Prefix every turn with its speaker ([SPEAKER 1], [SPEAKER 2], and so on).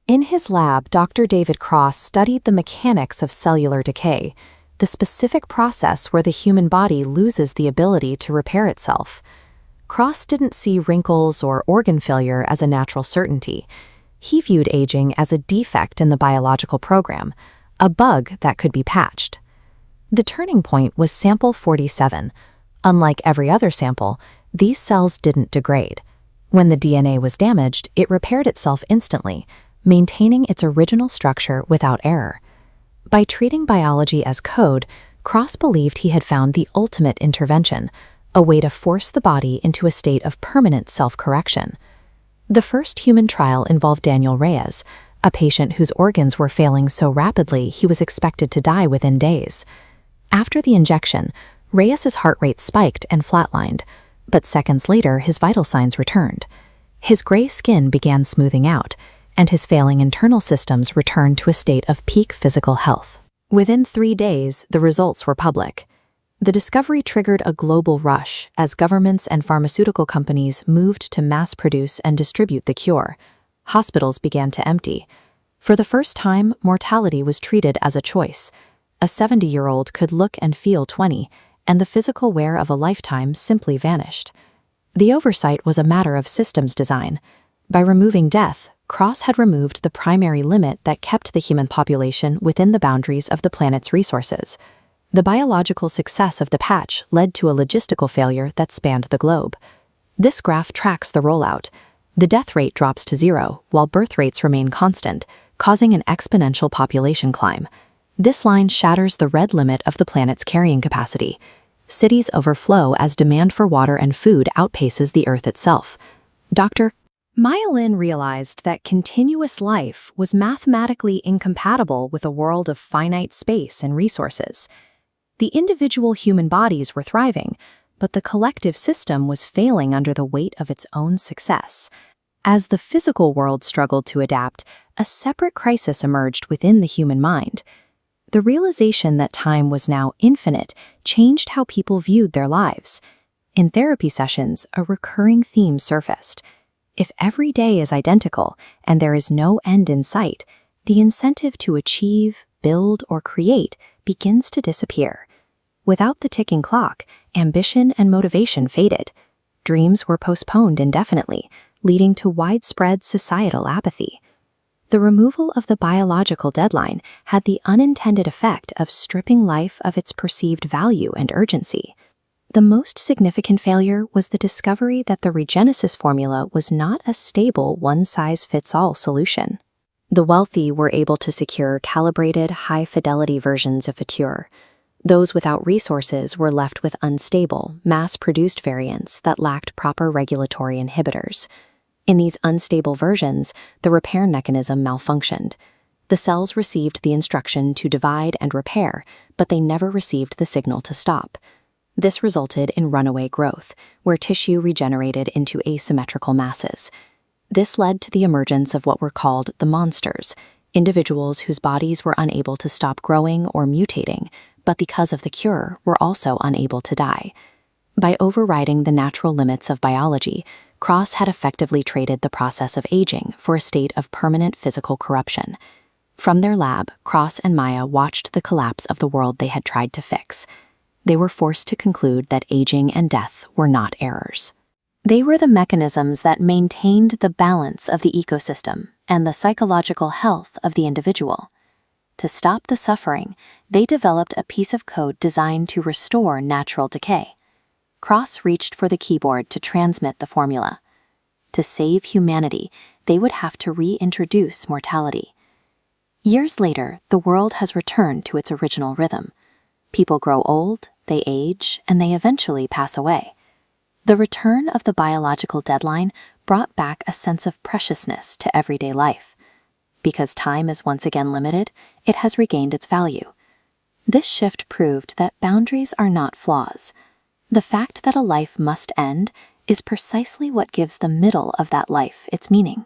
[SPEAKER 1] In his lab, Dr. David Cross studied the mechanics of cellular decay, the specific process where the human body loses the ability to repair itself. Cross didn't see wrinkles or organ failure as a natural certainty. He viewed aging as a defect in the biological program, a bug that could be patched. The turning point was sample 47. Unlike every other sample, these cells didn't degrade. When the DNA was damaged, it repaired itself instantly, maintaining its original structure without error. By treating biology as code, Cross believed he had found the ultimate intervention, a way to force the body into a state of permanent self-correction. The first human trial involved Daniel Reyes, a patient whose organs were failing so rapidly he was expected to die within days. After the injection, Reyes's heart rate spiked and flatlined, but seconds later his vital signs returned. His gray skin began smoothing out, and his failing internal systems returned to a state of peak physical health. Within 3 days, the results were public. The discovery triggered a global rush as governments and pharmaceutical companies moved to mass produce and distribute the cure. Hospitals began to empty. For the first time, mortality was treated as a choice. A 70-year-old could look and feel 20, and the physical wear of a lifetime simply vanished. The oversight was a matter of systems design. By removing death, Cross had removed the primary limit that kept the human population within the boundaries of the planet's resources. The biological success of the patch led to a logistical failure that spanned the globe. This graph tracks the rollout. The death rate drops to 0, while birth rates remain constant, causing an exponential population climb. This line shatters the red limit of the planet's carrying capacity. Cities overflow as demand for water and food outpaces the Earth itself. Dr. Maya Lin realized that continuous life was mathematically incompatible with a world of finite space and resources. The individual human bodies were thriving, but the collective system was failing under the weight of its own success. As the physical world struggled to adapt, a separate crisis emerged within the human mind. The realization that time was now infinite changed how people viewed their lives. In therapy sessions, a recurring theme surfaced. If every day is identical and there is no end in sight, the incentive to achieve, build, or create begins to disappear. Without the ticking clock, ambition and motivation faded. Dreams were postponed indefinitely, leading to widespread societal apathy. The removal of the biological deadline had the unintended effect of stripping life of its perceived value and urgency. The most significant failure was the discovery that the Regenesis formula was not a stable one-size-fits-all solution. The wealthy were able to secure calibrated, high-fidelity versions of a cure. Those without resources were left with unstable, mass-produced variants that lacked proper regulatory inhibitors. In these unstable versions, the repair mechanism malfunctioned. The cells received the instruction to divide and repair, but they never received the signal to stop. This resulted in runaway growth, where tissue regenerated into asymmetrical masses. This led to the emergence of what were called the monsters, individuals whose bodies were unable to stop growing or mutating, but because of the cure, were also unable to die. By overriding the natural limits of biology, Cross had effectively traded the process of aging for a state of permanent physical corruption. From their lab, Cross and Maya watched the collapse of the world they had tried to fix. They were forced to conclude that aging and death were not errors. They were the mechanisms that maintained the balance of the ecosystem and the psychological health of the individual. To stop the suffering, they developed a piece of code designed to restore natural decay. Cross reached for the keyboard to transmit the formula. To save humanity, they would have to reintroduce mortality. Years later, the world has returned to its original rhythm. People grow old, they age, and they eventually pass away. The return of the biological deadline brought back a sense of preciousness to everyday life. Because time is once again limited, it has regained its value. This shift proved that boundaries are not flaws. The fact that a life must end is precisely what gives the middle of that life its meaning.